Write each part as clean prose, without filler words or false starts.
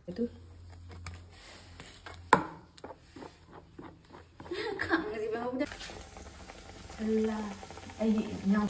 itu kangen sih bang udah Allah nyam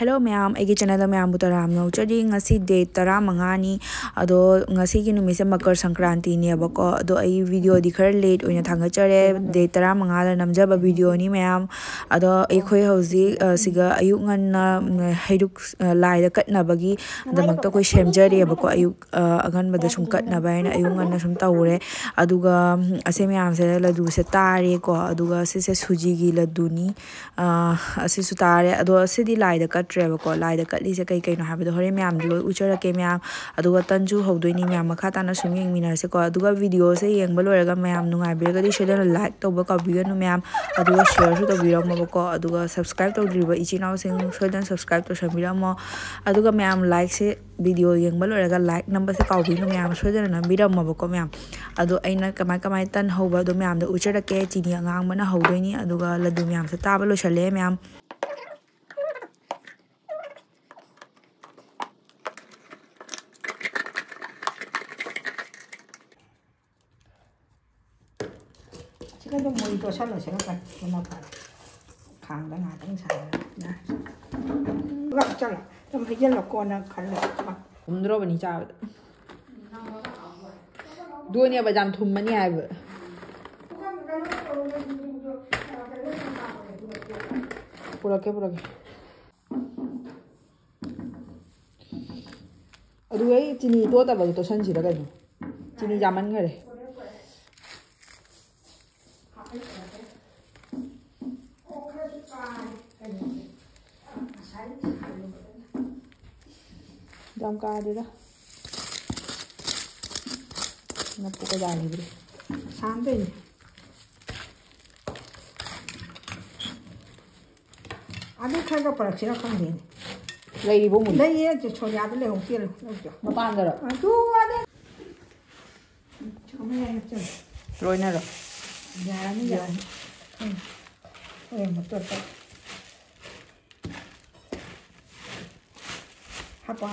Hello ma'am, I channel ma'am butaram no chadi ngasi day tara mangani ado ngasi ki numise makar sankranti ni abako ado ai video dikhar late oina thanga chare day tara mangala namjaba video ni ma'am ado ai khoi hauji siga ayuk nganna haiduk lai da katna bagi damakta koi shemjari abako ayuk agan bada sum katna baina ayuk nganna sum tawre aduga ase ma'am se ladu se tare ko aduga se suji gi ladu ni ase su tare ado ase di lai da ko lai da katli se kai kai no habdo hore myam lo uchara ke myam aduga tanju hodoi ni myam makha tana sum yeng minar se ko aduga video se yeng balo raga myam nungai birga di share like to ba ka biga no myam aduga share su to biram mo ko aduga subscribe to driba ichinaw sing sodan subscribe to shamira mo aduga myam like se video yeng balo raga like number se ka bi no myam sodan na biram mo ko myam adu aina kamai tan hoba do myam da uchara ke chini angang mana hodoi ni aduga ladu myam se ta balo shale myam cái đó mùi tôi sao là sẽ có nó phải hàng đó là đang xài nè gặp cho là trong thời gian là con là khẩn là không được bani chào đuôi nha bà dám thùng mani ai vậy purake aduh ai chini to ta ba to san chi da ga chini jaman ga re jam ka de da na puka dali bre sáng đây anh ấy khai cái bạc chỉ là không đến lấy đi bố mình lấy cho cho nhà tôi lấy hồng kia rồi nó ban rồi chú anh ấy cho mấy anh chơi rồi nè rồi nhà nó giờ em một tuần thôi apa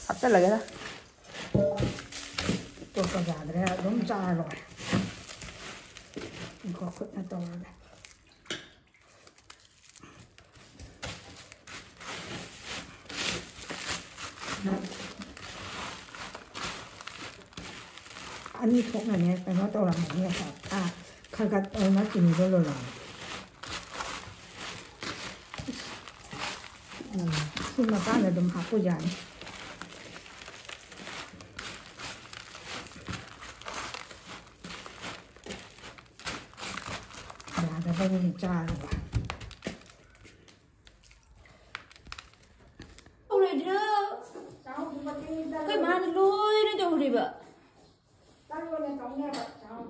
apa lagi dah tôi có giả đấy đúng ra rồi có phức nó to rồi anh đi thuốc này nè phải nói tôi làm như vậy khai cái nó chỉ có rồi nhưng mà cái này đừng học có dài đã bao nhiêu cha rồi bà ông này đi đâu cái má nó lôi nó đâu đi vậy tao luôn này tao nghe vậy cháu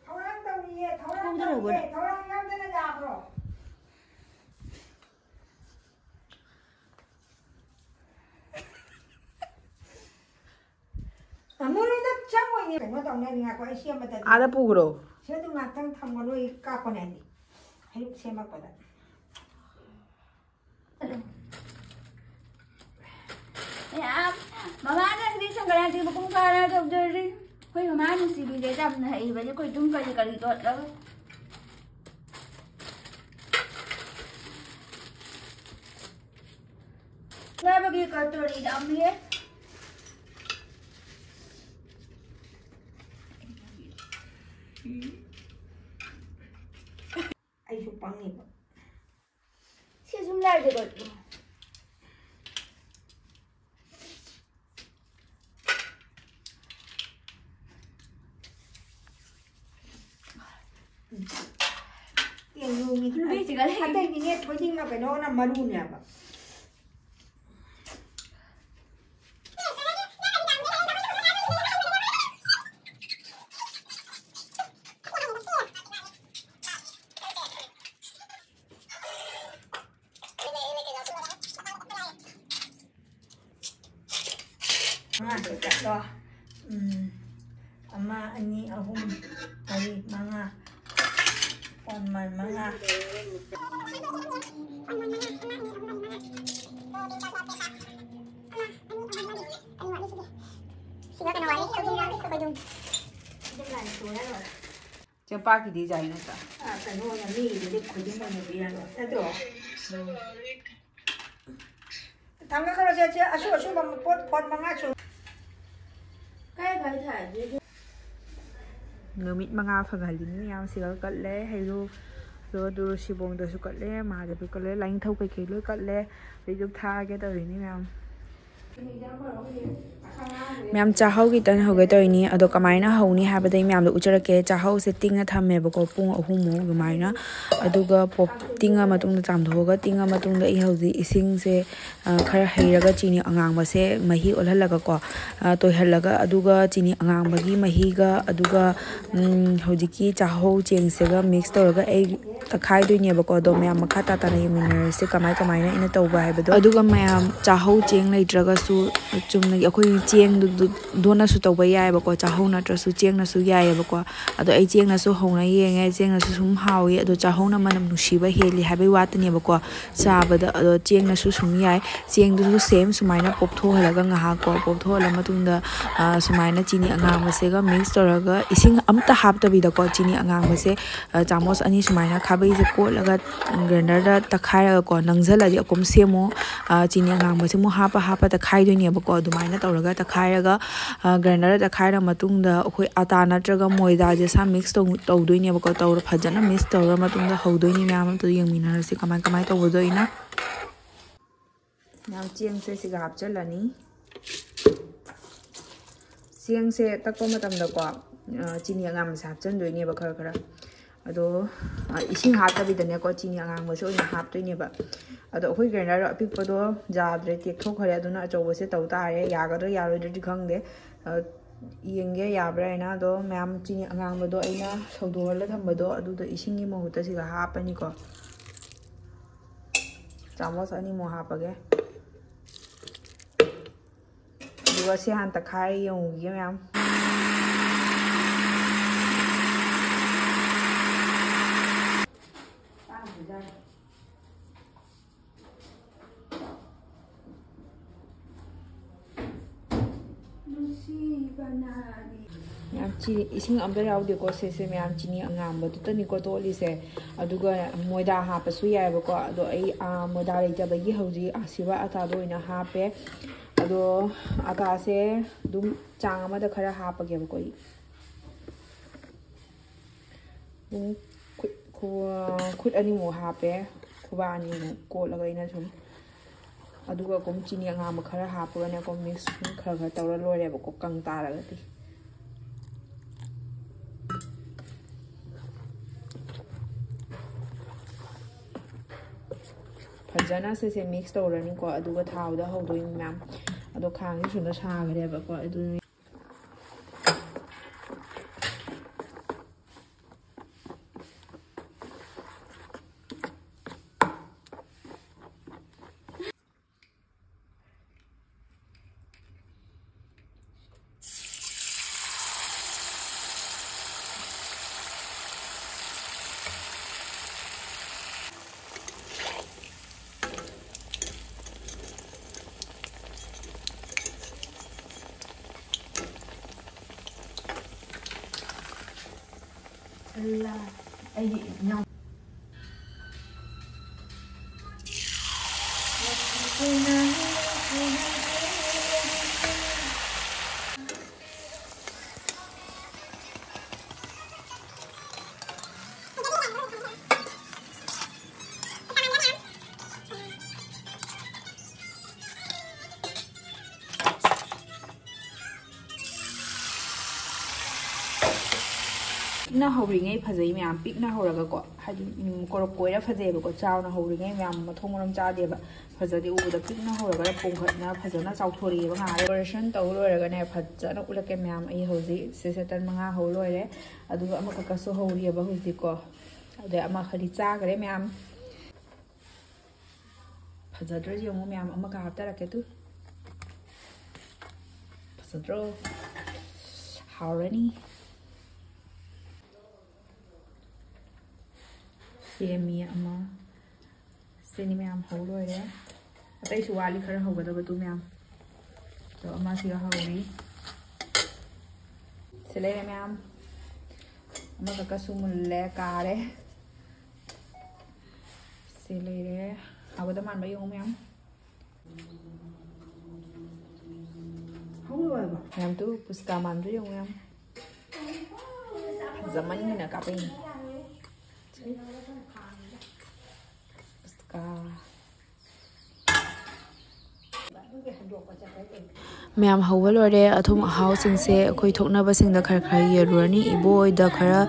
tháo ăn tao đi tháo ăn tao nó già rồi ada pugro saya tu ngatang tham ngai ka ko nai hai sema pada ya mama na di sanggaran di bukung kara do dari koi mama ni si bi dam na hai ba koi tum ka kali to la na ba ki ka to ri dam ni ai chụp bằng gì si zoom lại được rồi tiền nhiều như thế này chỉ có anh đây thì nghe có nhưng mà phải nó là maroon nhỉ bà đó ama ani ahum mari manga อ่อนมันมากจะป้ากี่ดีใจนะจ๊ะแต่โน่นนี่เดี๋ยวคุยที่มันมีอะไรนั่นตัวทำก็เราจะช่วยมันพอดมันง่ายช่วยใกล้ไปถ่ายNgamit mga paghalin niya sila kalle haylo lo duro sibong do su kalle ma de kalle lain thau kai kai lo kalle ri juk tha ge to ni ma'am ma'am चाहौ की तन होगे तो इनी अदो कमाइना हौनी हाबदई ma'am लो उचरके चाहौ से तिंगा थमे बको पुंग अहुमो गमाइना अदुगा pop तिंगा मतुंग चामधोगा तिंगा मतुंग इ हौजी इसिंग से खर हैरगा चीनी अंगांग से मही ओलहलगा को तोयहलगा अदुगा चीनी अंगांग बगी महीगा अदुगा हौजी की चाहौ चेंग सेगा मिक्स तोरगा ए तखाइ दोइने बको दो मैम मखा ताता नै मिनर से कमाइना इन तौबा हैबदो अदुगा मैम चाहौ चेंग लैट्रगा सु चुमनगी अखोई चेंग दोनसु तौबा यायबको चाहौ नत्रसु चेंगनसु यायबको अदो आई चेंगनसु हौना येंगे चेंगनसु सुम हावी अदो चाहौना मनम नुसिबा हेली हाबे वातनेबको चाबदा अदो चेंगनसु सुम याय चेंगदुसु सेम सुमाइना पोपथोहलगा ngahako पोपथोहला मतुंगदा सुमाइना चीनी अंगांगबसेगा मिक्स तोरगा इसिंग अमता हापतबिदको चीनी अंगांगबसे चामोस अनि सुमाइना खाबैसे कोटलगा ग्राइंडरदा तखायगा को नंगजलादि अकुम सेमो चीनी अंगांगबसे मु हापा तखाय दोइनेबको अदुमाइना तौरगा तखायगा ग्राइंडर तखायरा मतुंगदा अखोई आटा नत्रगा मोयदा जेसा मिक्स तौदोइनेबको तौर फजना मिक्स तौरा मतुंगदा हौदोइने म्याम तो यंगमिनारसे कमाय तौबदोइना नाम चेंग से सिगा हापचलनी चेंग से तक्को मतमदको चीनी अंगाम से हापचनदोइनेबा खरा अदो इसिंग हापतबिदनेको चीनी अंगांगबसे ओइना हापतोइनेबा अदो अखोई ग्राइंडर अपिकपदो जाद्रे टेकथोखरे अदुना अचौबसे तौ तारे यागदो यारोइदि खंगदे येंगे याब्रायना दो मैम चीनी अंगांगबदो अइना सौदोहरला थंबदो अदुदो इसिंगी महुता सिगा हापनिको चामच अनि मो हापगे दुगा से हान तखाय यौगे मैम मैम चीनी इसिंग अम्बे याउदेको से मैम चीनी अंगांबदुतनिको तोलिसे अदुगा मोयदा हापसु यायबको अदो आई मोयदा लेतबगी हौजी आसिबा आटादो ओइना हापे अदो आटा से दुम चांग अमदा खरा हापगेबको खुद अनिमो हापे खुबा अनिमो कोलगा इना सुम अदुगा कोम चीनी अंगांब खरा हापगने को मिक्स खरा तौरा लोरेबको कंग तारगति फजना से मिक्स तौरनिको अदुगा थावदा हौदोइ मैम अदो खांगी सुना सागरेबको अदु Allah, ayi nyam. पिकना हौरिङै फजै म्याम पिकना हौरगा को हादि कोरप कोइरा फजेबा को चावना हौरिङै म्याम मथों मरम चादेबा फजदि उबदा पिकना हौरगा पोंखतना फजना चावथोरिबा nga ऑपरेशन तौ लोरगा ने फजना उलके म्याम ai हौजि सेसेतन मंगा हौ लोरे अदुगा अमा ककसो हौरिबा हुजि को अदे अमा खरि चागरे म्याम फजद्र यंगो म्याम अमा का हप्तारके तु फजद्रो हाउरनी ꯁꯦꯝꯃꯤ ꯑꯃ ꯁꯤꯅꯤ ꯃꯌꯥꯝ ꯍꯧ ꯂꯣꯏꯔꯦ ꯑꯇꯩꯁꯨ ꯋꯥꯠꯂꯤ ꯈꯔ ꯍꯧꯒꯗꯕꯗꯨ ꯃꯌꯥꯝ ꯑꯗꯣ ꯑꯃꯁꯤꯒ ꯍꯧꯔꯤ ꯁꯤ ꯂꯩꯔꯦ ꯃꯌꯥꯝ ꯑꯃꯈꯛꯀꯁꯨ ꯃꯨꯜꯂꯦ ꯀꯥꯔꯦ ꯁꯤ ꯂꯩꯔꯦ ꯍꯧꯒꯗ ꯃꯥꯟꯕ ꯌꯦꯡꯉꯨ ꯃꯌꯥꯝ ꯃꯌꯥꯝ ꯇꯨ ꯄꯨꯁꯀꯥ ꯃꯥꯟꯕ ꯌꯦꯡꯉꯨ ꯃꯌꯥꯝ ꯐꯖꯃꯟꯅ ꯀꯥꯞꯄꯛꯏꯅꯤ ꯄꯨꯁꯀꯥ ꯃꯌꯥꯝ ꯍꯧꯕ ꯂꯣꯏꯔꯦ ꯑꯊꯨꯝ ꯑꯍꯥꯎꯁꯤꯡꯁꯦ ꯑꯩꯈꯣꯏ ꯊꯣꯛꯅꯕꯁꯤꯡꯗ ꯈꯔ ꯌꯦꯜꯂꯨꯔꯅꯤ ꯏꯕꯣꯏꯗ ꯈꯔ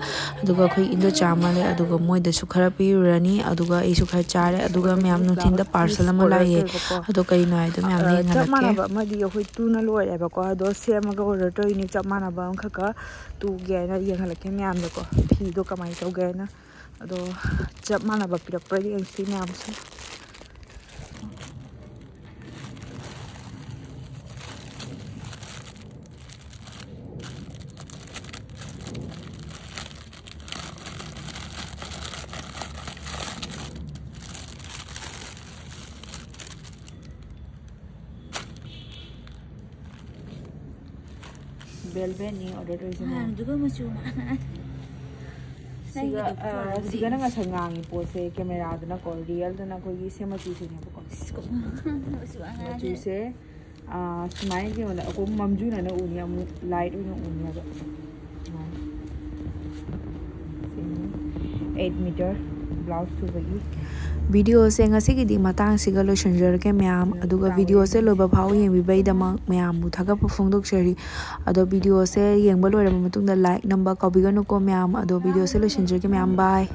ꯑꯗꯨꯒ ꯑꯩꯈꯣꯏ ꯏꯟꯗꯣꯆꯥ ꯑꯃ ꯂꯩ ꯑꯗꯨꯒ ꯃꯣꯏꯗꯁꯨ ꯈꯔ ꯄꯤꯔꯨꯔꯅꯤ ꯑꯗꯨꯒ ꯑꯩꯁꯨ ꯈꯔ ꯆꯥꯔꯦ ꯑꯗꯨꯒ ꯃꯌꯥꯝ ꯅꯨꯡꯊꯤꯟꯗ ꯄꯥꯔꯁꯦꯜ ꯑꯃ ꯂꯥꯛꯑꯦ ꯑꯗꯣ ꯀꯩꯅꯣ ꯍꯥꯏꯗꯣ ꯃꯌꯥꯝꯅ ꯌꯦꯡꯍꯜꯂꯛꯀꯦ ꯆꯞ ꯃꯥꯟꯅꯕ ꯑꯃꯗꯤ ꯑꯩꯈꯣꯏ ꯇꯨꯅ ꯂꯣꯏꯔꯦꯕꯀꯣ ꯑꯗꯣ ꯁꯦꯝꯃꯒ ꯑꯣꯔꯗꯔ ꯇꯧꯔꯤꯅꯤ ꯆꯞ ꯃꯥꯟꯅꯕ ꯑꯃꯈꯛꯀ ꯇꯨꯒꯦ ꯍꯥꯏꯅ ꯌꯦꯡꯍꯜꯂꯛꯀꯦ ꯃꯌꯥꯝꯗꯀꯣ ꯐꯤꯗꯣ ꯀꯃꯥꯏꯅ ꯇꯧꯒꯦ ꯍꯥꯏꯅ ꯑꯗꯣ ꯆꯞ ꯃꯥꯟꯅꯕ ꯄꯤꯔꯛꯄ꯭ꯔꯥ ꯌꯦꯡꯁꯤ ꯃꯌꯥꯝꯁꯨ velvet니 order toisina duga machu sigana ngasa ngangi pose camera dana ko real dana ko gi sema chu se ne ko chu se smai ge wala ko mamju na na uni amu light uni uni ba 8 meter blouse to bagi video ꯁꯦ ꯉꯁꯤꯒꯤꯗꯤ ꯃꯇꯥꯡꯁꯤꯒ ꯂꯣꯏꯁꯤꯟꯖꯔꯒꯦ ꯃꯌꯥꯝ ꯑꯗꯨꯒ video ꯁꯦ ꯂꯣꯏꯕ ꯐꯥꯎ ꯌꯦꯡꯕꯤꯕꯩꯗꯃꯛ ꯃꯌꯥꯝꯕꯨ ꯊꯥꯒꯠꯄ ꯐꯣꯡꯗꯣꯛꯆꯔꯤ ꯑꯗꯣ ꯚꯤꯗꯤꯑꯣ ꯁꯦ ꯌꯦꯡꯕ ꯂꯣꯏꯔꯕ ꯃꯇꯨꯡꯗ ꯂꯥꯏꯛ ꯅꯝꯕ ꯀꯥꯎꯕꯤꯒꯅꯨꯀꯣ ꯃꯌꯥꯝ ꯑꯗꯣ ꯚꯤꯗꯤꯑꯣ ꯁꯦ ꯂꯣꯏꯁꯤꯟꯖꯔꯒꯦ ꯃꯌꯥꯝ ꯕꯥꯏ